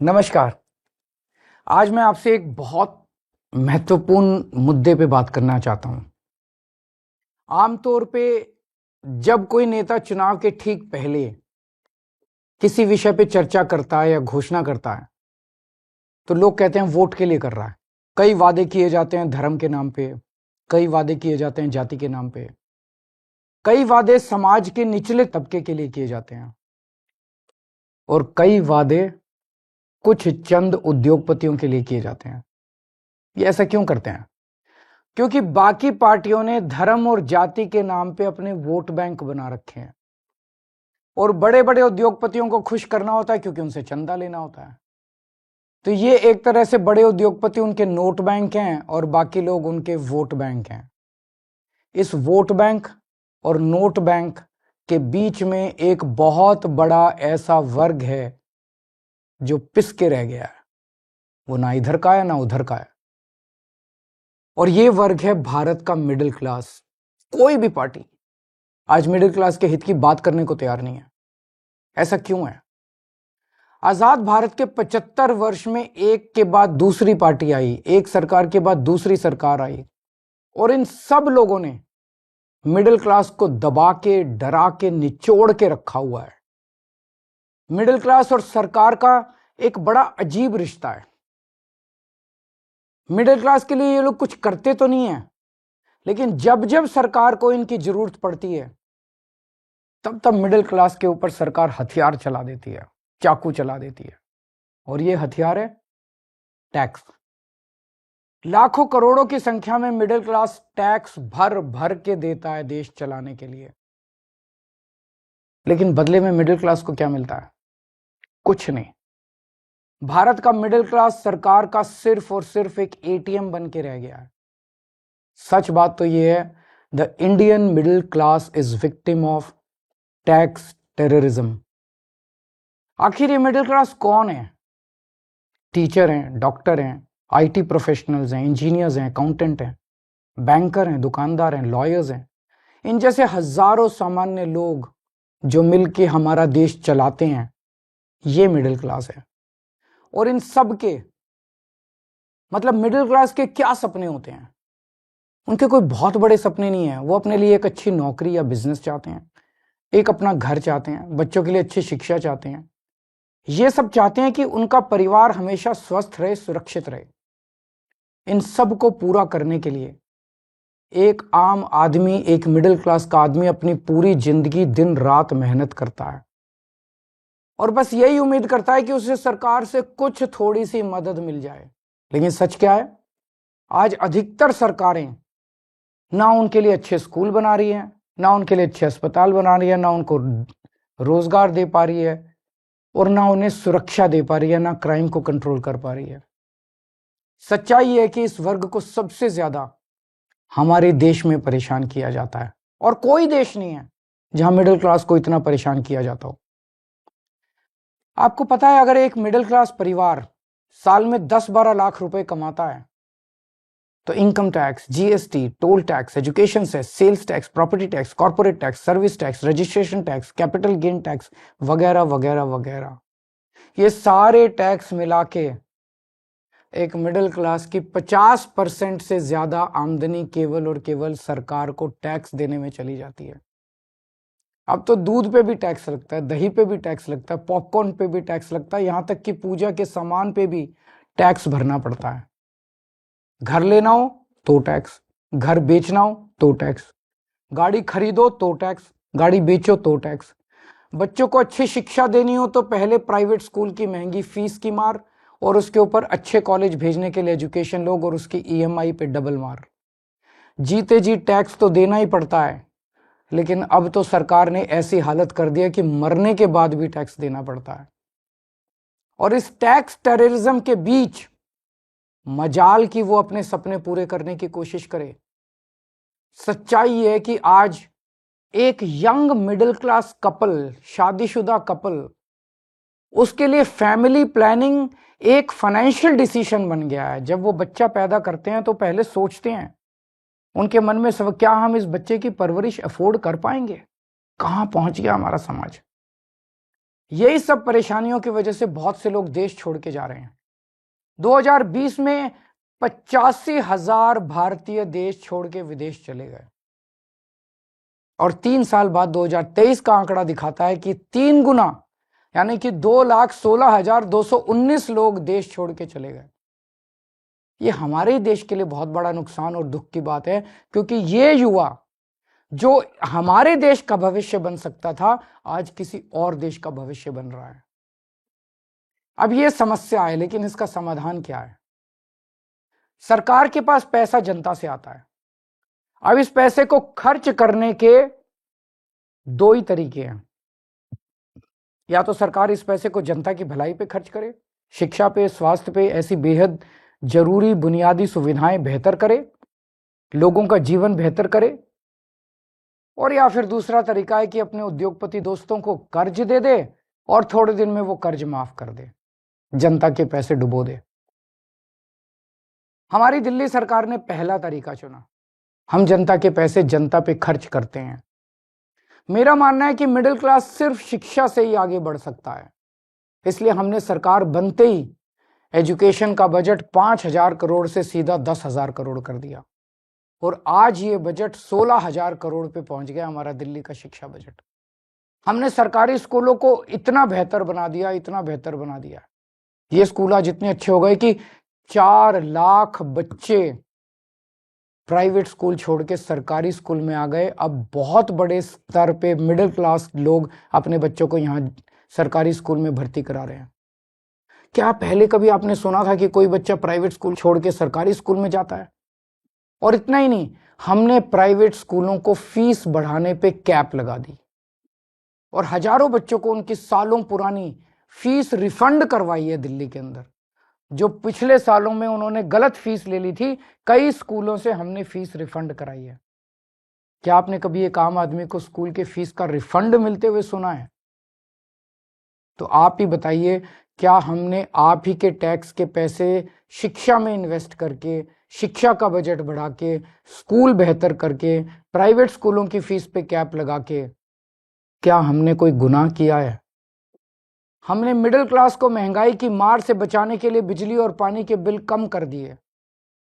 नमस्कार। आज मैं आपसे एक बहुत महत्वपूर्ण मुद्दे पे बात करना चाहता हूं। आमतौर पे जब कोई नेता चुनाव के ठीक पहले किसी विषय पे चर्चा करता है या घोषणा करता है तो लोग कहते हैं वोट के लिए कर रहा है। कई वादे किए जाते हैं धर्म के नाम पे, कई वादे किए जाते हैं जाति के नाम पे, कई वादे समाज के निचले तबके के लिए किए जाते हैं और कई वादे कुछ चंद उद्योगपतियों के लिए किए जाते हैं। ये ऐसा क्यों करते हैं? क्योंकि बाकी पार्टियों ने धर्म और जाति के नाम पे अपने वोट बैंक बना रखे हैं और बड़े बड़े उद्योगपतियों को खुश करना होता है क्योंकि उनसे चंदा लेना होता है। तो ये एक तरह से बड़े उद्योगपति उनके नोट बैंक हैं और बाकी लोग उनके वोट बैंक हैं। इस वोट बैंक और नोट बैंक के बीच में एक बहुत बड़ा ऐसा वर्ग है जो पिस के रह गया है। वो ना इधर का है ना उधर का है और ये वर्ग है भारत का मिडिल क्लास। कोई भी पार्टी आज मिडिल क्लास के हित की बात करने को तैयार नहीं है। ऐसा क्यों है? आजाद भारत के 75 वर्ष में एक के बाद दूसरी पार्टी आई, एक सरकार के बाद दूसरी सरकार आई और इन सब लोगों ने मिडिल क्लास को दबा के, डरा के, निचोड़ के रखा हुआ है। मिडिल क्लास और सरकार का एक बड़ा अजीब रिश्ता है। मिडिल क्लास के लिए ये लोग कुछ करते तो नहीं है, लेकिन जब जब सरकार को इनकी जरूरत पड़ती है तब तब मिडिल क्लास के ऊपर सरकार हथियार चला देती है, चाकू चला देती है। और ये हथियार है टैक्स। लाखों करोड़ों की संख्या में मिडिल क्लास टैक्स भर भर के देता है देश चलाने के लिए, लेकिन बदले में मिडिल क्लास को क्या मिलता है? कुछ नहीं। भारत का मिडिल क्लास सरकार का सिर्फ और सिर्फ एक एटीएम बन के रह गया है। सच बात तो यह है, the Indian middle class is victim of tax terrorism. आखिर ये मिडिल क्लास कौन है? टीचर हैं, डॉक्टर हैं, आईटी प्रोफेशनल्स हैं, इंजीनियर्स हैं, अकाउंटेंट हैं, बैंकर हैं, दुकानदार हैं, लॉयर्स हैं। इन जैसे हजारों सामान्य लोग जो मिलके हमारा देश चलाते हैं, ये मिडिल क्लास है। और इन सब के मतलब मिडिल क्लास के क्या सपने होते हैं? उनके कोई बहुत बड़े सपने नहीं है। वो अपने लिए एक अच्छी नौकरी या बिजनेस चाहते हैं, एक अपना घर चाहते हैं, बच्चों के लिए अच्छी शिक्षा चाहते हैं। ये सब चाहते हैं कि उनका परिवार हमेशा स्वस्थ रहे, सुरक्षित रहे। इन सब को पूरा करने के लिए एक आम आदमी, एक मिडिल क्लास का आदमी अपनी पूरी जिंदगी दिन रात मेहनत करता है और बस यही उम्मीद करता है कि उसे सरकार से कुछ थोड़ी सी मदद मिल जाए। लेकिन सच क्या है? आज अधिकतर सरकारें ना उनके लिए अच्छे स्कूल बना रही हैं, ना उनके लिए अच्छे अस्पताल बना रही है, ना उनको रोजगार दे पा रही है और ना उन्हें सुरक्षा दे पा रही है, ना क्राइम को कंट्रोल कर पा रही है। सच्चाई है कि इस वर्ग को सबसे ज्यादा हमारे देश में परेशान किया जाता है और कोई देश नहीं है जहां मिडिल क्लास को इतना परेशान किया जाता हो। आपको पता है, अगर एक मिडिल क्लास परिवार साल में 10-12 लाख रुपए कमाता है तो income tax, GST, toll tax, education cess, sales tax, property tax, corporate tax, service tax, registration tax, capital gain tax वगैरह वगैरह वगैरह, ये सारे टैक्स मिला के एक मिडिल क्लास की 50% से ज्यादा आमदनी केवल और केवल सरकार को टैक्स देने में चली जाती है। अब तो दूध पे भी टैक्स लगता है, दही पे भी टैक्स लगता है, पॉपकॉर्न पे भी टैक्स लगता है, यहां तक कि पूजा के सामान पे भी टैक्स भरना पड़ता है। घर लेना हो तो टैक्स, घर बेचना हो तो टैक्स, गाड़ी खरीदो तो टैक्स, गाड़ी बेचो तो टैक्स, बच्चों को अच्छी शिक्षा देनी हो तो पहले प्राइवेट स्कूल की महंगी फीस की मार और उसके ऊपर अच्छे कॉलेज भेजने के लिए एजुकेशन लोग और उसकी ईएमआई पे डबल मार। जीते जी टैक्स तो देना ही पड़ता है, लेकिन अब तो सरकार ने ऐसी हालत कर दी है कि मरने के बाद भी टैक्स देना पड़ता है। और इस टैक्स टेररिज्म के बीच मजाल कि वो अपने सपने पूरे करने की कोशिश करे। सच्चाई है कि आज एक यंग मिडिल क्लास कपल, शादीशुदा कपल, उसके लिए फैमिली प्लानिंग एक फाइनेंशियल डिसीजन बन गया है। जब वो बच्चा पैदा करते हैं तो पहले सोचते हैं, उनके मन में सब, क्या हम इस बच्चे की परवरिश अफोर्ड कर पाएंगे? कहां पहुंच गया हमारा समाज? यही सब परेशानियों की वजह से बहुत से लोग देश छोड़ के जा रहे हैं। 2020 में 85,000 भारतीय देश छोड़ के विदेश चले गए और 3 साल बाद 2023 का आंकड़ा दिखाता है कि 3 गुना यानी कि 2,16,219 लोग देश छोड़ के चले गए। ये हमारे देश के लिए बहुत बड़ा नुकसान और दुख की बात है, क्योंकि ये युवा जो हमारे देश का भविष्य बन सकता था, आज किसी और देश का भविष्य बन रहा है। अब ये समस्या है, लेकिन इसका समाधान क्या है? सरकार के पास पैसा जनता से आता है। अब इस पैसे को खर्च करने के 2 ही तरीके हैं। या तो सरकार इस पैसे को जनता की भलाई पे खर्च करे, शिक्षा पे, स्वास्थ्य पे, ऐसी बेहद जरूरी बुनियादी सुविधाएं बेहतर करे, लोगों का जीवन बेहतर करे। और या फिर दूसरा तरीका है कि अपने उद्योगपति दोस्तों को कर्ज दे दे और थोड़े दिन में वो कर्ज माफ कर दे, जनता के पैसे डुबो दे। हमारी दिल्ली सरकार ने पहला तरीका चुना। हम जनता के पैसे जनता पे खर्च करते हैं। मेरा मानना है कि मिडिल क्लास सिर्फ शिक्षा से ही आगे बढ़ सकता है, इसलिए हमने सरकार बनते ही एजुकेशन का बजट 5,000 करोड़ से सीधा 10,000 करोड़ कर दिया और आज ये बजट 16,000 करोड़ पे पहुंच गया, हमारा दिल्ली का शिक्षा बजट। हमने सरकारी स्कूलों को इतना बेहतर बना दिया, इतना बेहतर बना दिया, ये स्कूल आज इतने अच्छे हो गए कि 4 लाख बच्चे प्राइवेट स्कूल छोड़ के सरकारी स्कूल में आ गए। अब बहुत बड़े स्तर पे मिडिल क्लास लोग अपने बच्चों को यहाँ सरकारी स्कूल में भर्ती करा रहे हैं। क्या पहले कभी आपने सुना था कि कोई बच्चा प्राइवेट स्कूल छोड़ के सरकारी स्कूल में जाता है? और इतना ही नहीं, हमने प्राइवेट स्कूलों को फीस बढ़ाने पे कैप लगा दी और हजारों बच्चों को उनकी सालों पुरानी फीस रिफंड करवाई है दिल्ली के अंदर। जो पिछले सालों में उन्होंने गलत फीस ले ली थी, कई स्कूलों से हमने फीस रिफंड कराई है। क्या आपने कभी एक आम आदमी को स्कूल के फीस का रिफंड मिलते हुए सुना है? तो आप ही बताइए, क्या हमने आप ही के टैक्स के पैसे शिक्षा में इन्वेस्ट करके, शिक्षा का बजट बढ़ा के, स्कूल बेहतर करके, प्राइवेट स्कूलों की फीस पे कैप लगा के, क्या हमने कोई गुनाह किया है? हमने मिडिल क्लास को महंगाई की मार से बचाने के लिए बिजली और पानी के बिल कम कर दिए।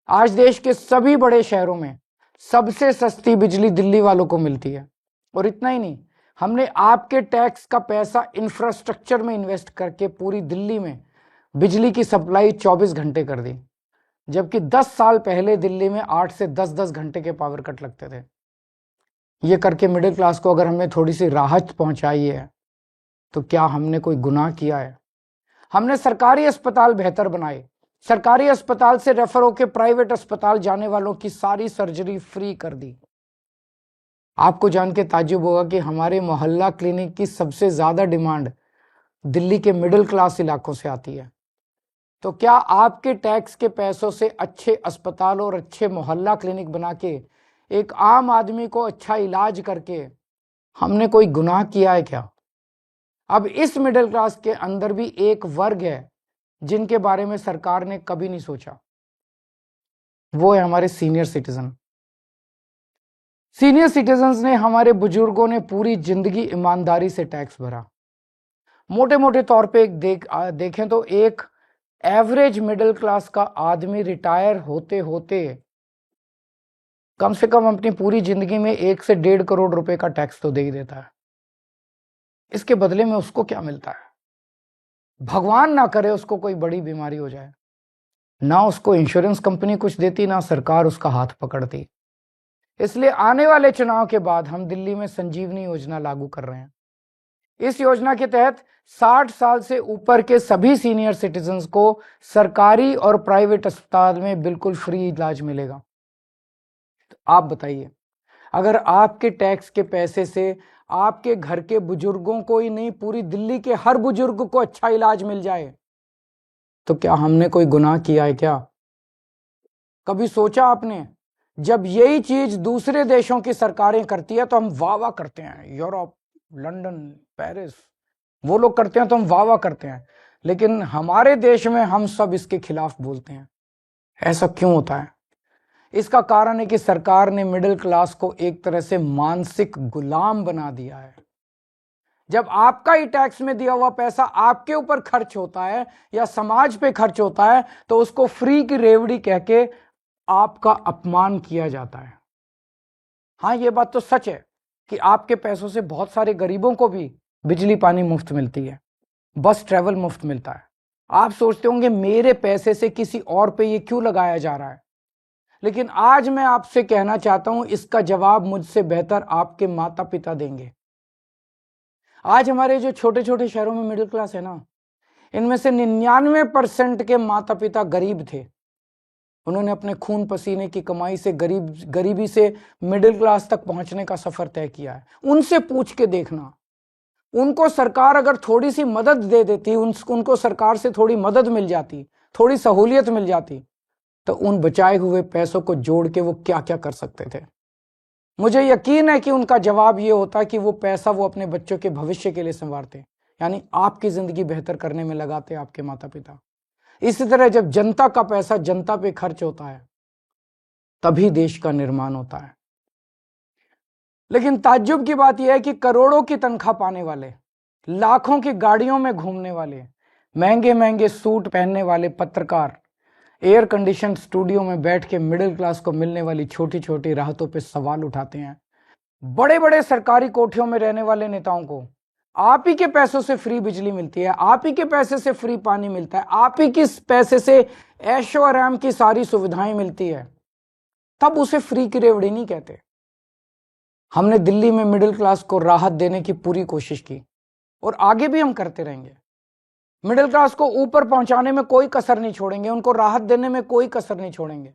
आज देश के सभी बड़े शहरों में सबसे सस्ती बिजली दिल्ली वालों को मिलती है। और इतना ही नहीं, हमने आपके टैक्स का पैसा इंफ्रास्ट्रक्चर में इन्वेस्ट करके पूरी दिल्ली में बिजली की सप्लाई 24 घंटे कर दी, जबकि 10 साल पहले दिल्ली में 8 से 10-10 घंटे के पावर कट लगते थे। ये करके मिडिल क्लास को अगर हमने थोड़ी सी राहत पहुंचाई है, तो क्या हमने कोई गुनाह किया है? हमने सरकारी अस्पताल बेहतर बनाए, सरकारी अस्पताल से रेफर होकर प्राइवेट अस्पताल जाने वालों की सारी सर्जरी फ्री कर दी। आपको जान के ताज्जुब होगा कि हमारे मोहल्ला क्लिनिक की सबसे ज्यादा डिमांड दिल्ली के मिडिल क्लास इलाकों से आती है। तो क्या आपके टैक्स के पैसों से अच्छे अस्पताल और अच्छे मोहल्ला क्लिनिक बना के एक आम आदमी को अच्छा इलाज करके हमने कोई गुनाह किया है क्या? अब इस मिडिल क्लास के अंदर भी एक वर्ग है जिनके बारे में सरकार ने कभी नहीं सोचा, वो है हमारे सीनियर सिटीजन। सीनियर सिटीजन्स ने, हमारे बुजुर्गों ने पूरी जिंदगी ईमानदारी से टैक्स भरा। मोटे मोटे तौर पे देखें तो एक एवरेज मिडिल क्लास का आदमी रिटायर होते होते कम से कम अपनी पूरी जिंदगी में 1 से 1.5 करोड़ रुपए का टैक्स तो दे ही देता है। इसके बदले में उसको क्या मिलता है? भगवान ना करे उसको कोई बड़ी बीमारी हो जाए, ना उसको इंश्योरेंस कंपनी कुछ देती, ना सरकार उसका हाथ पकड़ती। इसलिए आने वाले चुनाव के बाद हम दिल्ली में संजीवनी योजना लागू कर रहे हैं। इस योजना के तहत 60 साल से ऊपर के सभी सीनियर सिटीजन्स को सरकारी और प्राइवेट अस्पताल में बिल्कुल फ्री इलाज मिलेगा। तो आप बताइए, अगर आपके टैक्स के पैसे से आपके घर के बुजुर्गों को ही नहीं, पूरी दिल्ली के हर बुजुर्ग को अच्छा इलाज मिल जाए, तो क्या हमने कोई गुनाह किया है क्या? कभी सोचा आपने? जब यही चीज दूसरे देशों की सरकारें करती है तो हम वाह वाह करते हैं, यूरोप, लंदन, पेरिस, वो लोग करते हैं तो हम वाह वाह करते हैं, लेकिन हमारे देश में हम सब इसके खिलाफ बोलते हैं। ऐसा क्यों होता है? इसका कारण है कि सरकार ने मिडिल क्लास को एक तरह से मानसिक गुलाम बना दिया है। जब आपका ही टैक्स में दिया हुआ पैसा आपके ऊपर खर्च होता है या समाज पे खर्च होता है तो उसको फ्री की रेवड़ी कह के आपका अपमान किया जाता है। हाँ, ये बात तो सच है कि आपके पैसों से बहुत सारे गरीबों को भी बिजली पानी मुफ्त मिलती है, बस ट्रैवल मुफ्त मिलता है। आप सोचते होंगे मेरे पैसे से किसी और पे ये क्यों लगाया जा रहा है, लेकिन आज मैं आपसे कहना चाहता हूं इसका जवाब मुझसे बेहतर आपके माता पिता देंगे। आज हमारे जो छोटे छोटे शहरों में मिडिल क्लास है ना, इनमें से 99% के माता पिता गरीब थे। उन्होंने अपने खून पसीने की कमाई से गरीबी से मिडिल क्लास तक पहुंचने का सफर तय किया है। उनसे पूछ के देखना, उनको सरकार अगर थोड़ी सी मदद दे देती, उनको सरकार से थोड़ी मदद मिल जाती, थोड़ी सहूलियत मिल जाती, तो उन बचाए हुए पैसों को जोड़ के वो क्या क्या कर सकते थे। मुझे यकीन है कि उनका जवाब ये होता कि वो पैसा वो अपने बच्चों के भविष्य के लिए संवारते, यानी आपकी जिंदगी बेहतर करने में लगाते आपके माता पिता। इसी तरह जब जनता का पैसा जनता पे खर्च होता है तभी देश का निर्माण होता है। लेकिन ताज्जुब की बात यह है कि करोड़ों की तनख्वाह पाने वाले, लाखों की गाड़ियों में घूमने वाले, महंगे महंगे सूट पहनने वाले पत्रकार एयर कंडीशन स्टूडियो में बैठ के मिडिल क्लास को मिलने वाली छोटी छोटी राहतों पे सवाल उठाते हैं। बड़े बड़े सरकारी कोठियों में रहने वाले नेताओं को आप ही के पैसों से फ्री बिजली मिलती है, आप ही के पैसे से फ्री पानी मिलता है, आप ही के पैसे से ऐशो आराम की सारी सुविधाएं मिलती है, तब उसे फ्री की रेवड़ी नहीं कहते। हमने दिल्ली में मिडिल क्लास को राहत देने की पूरी कोशिश की और आगे भी हम करते रहेंगे। मिडिल क्लास को ऊपर पहुंचाने में कोई कसर नहीं छोड़ेंगे, उनको राहत देने में कोई कसर नहीं छोड़ेंगे।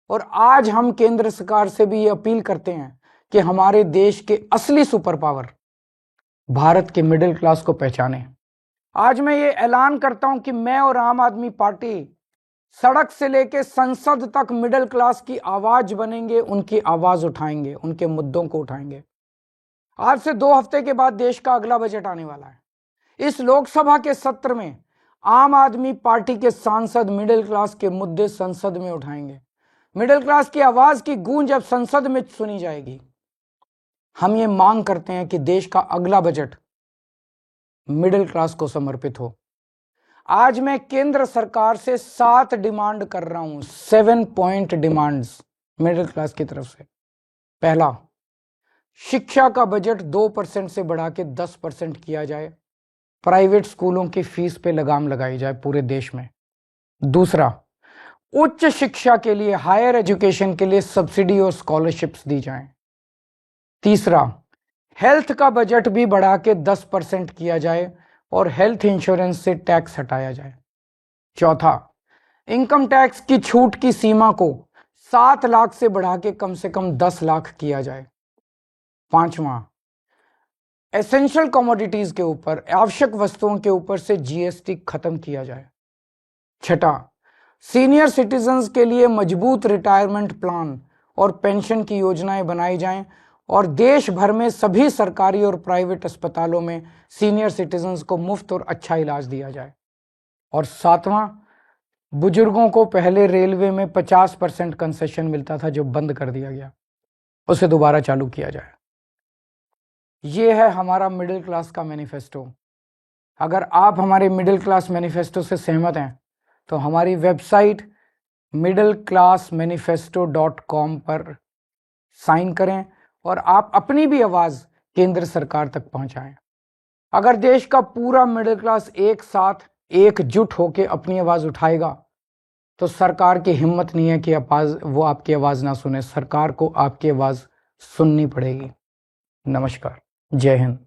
और आज हम केंद्र सरकार से भी ये अपील करते हैं कि हमारे देश के असली सुपर पावर भारत के मिडिल क्लास को पहचाने। आज मैं ये ऐलान करता हूं कि मैं और आम आदमी पार्टी सड़क से लेके संसद तक मिडिल क्लास की आवाज बनेंगे, उनकी आवाज उठाएंगे, उनके मुद्दों को उठाएंगे। आज से 2 हफ्ते के बाद देश का अगला बजट आने वाला है। इस लोकसभा के सत्र में आम आदमी पार्टी के सांसद मिडिल क्लास के मुद्दे संसद में उठाएंगे। मिडिल क्लास की आवाज की गूंज अब संसद में सुनी जाएगी। हम ये मांग करते हैं कि देश का अगला बजट मिडिल क्लास को समर्पित हो। आज मैं केंद्र सरकार से 7 डिमांड कर रहा हूं, 7 पॉइंट डिमांड्स मिडिल क्लास की तरफ से। पहला, शिक्षा का बजट 2% से बढ़ा के 10% किया जाए, प्राइवेट स्कूलों की फीस पे लगाम लगाई जाए पूरे देश में। दूसरा, उच्च शिक्षा के लिए, हायर एजुकेशन के लिए सब्सिडी और स्कॉलरशिप्स दी जाएं। तीसरा, हेल्थ का बजट भी बढ़ा के 10% किया जाए और हेल्थ इंश्योरेंस से टैक्स हटाया जाए। चौथा, इनकम टैक्स की छूट की सीमा को 7 लाख से बढ़ा के कम से कम 10 लाख किया जाए। पांचवा, एसेंशियल कमोडिटीज के ऊपर, आवश्यक वस्तुओं के ऊपर से जीएसटी खत्म किया जाए। छठा, सीनियर सिटीजन्स के लिए मजबूत रिटायरमेंट प्लान और पेंशन की योजनाएं बनाई जाएं और देश भर में सभी सरकारी और प्राइवेट अस्पतालों में सीनियर सिटीजन्स को मुफ्त और अच्छा इलाज दिया जाए। और सातवां, बुजुर्गों को पहले रेलवे में 50% कंसेशन मिलता था जो बंद कर दिया गया, उसे दोबारा चालू किया जाए। ये है हमारा मिडिल क्लास का मैनिफेस्टो। अगर आप हमारे मिडिल क्लास मैनिफेस्टो से सहमत हैं तो हमारी वेबसाइट middleclassmanifesto.com पर साइन करें और आप अपनी भी आवाज केंद्र सरकार तक पहुंचाएं। अगर देश का पूरा मिडिल क्लास एक साथ एकजुट होकर अपनी आवाज उठाएगा तो सरकार की हिम्मत नहीं है कि वो आपकी आवाज ना सुने। सरकार को आपकी आवाज सुननी पड़ेगी। नमस्कार, जय हिंद।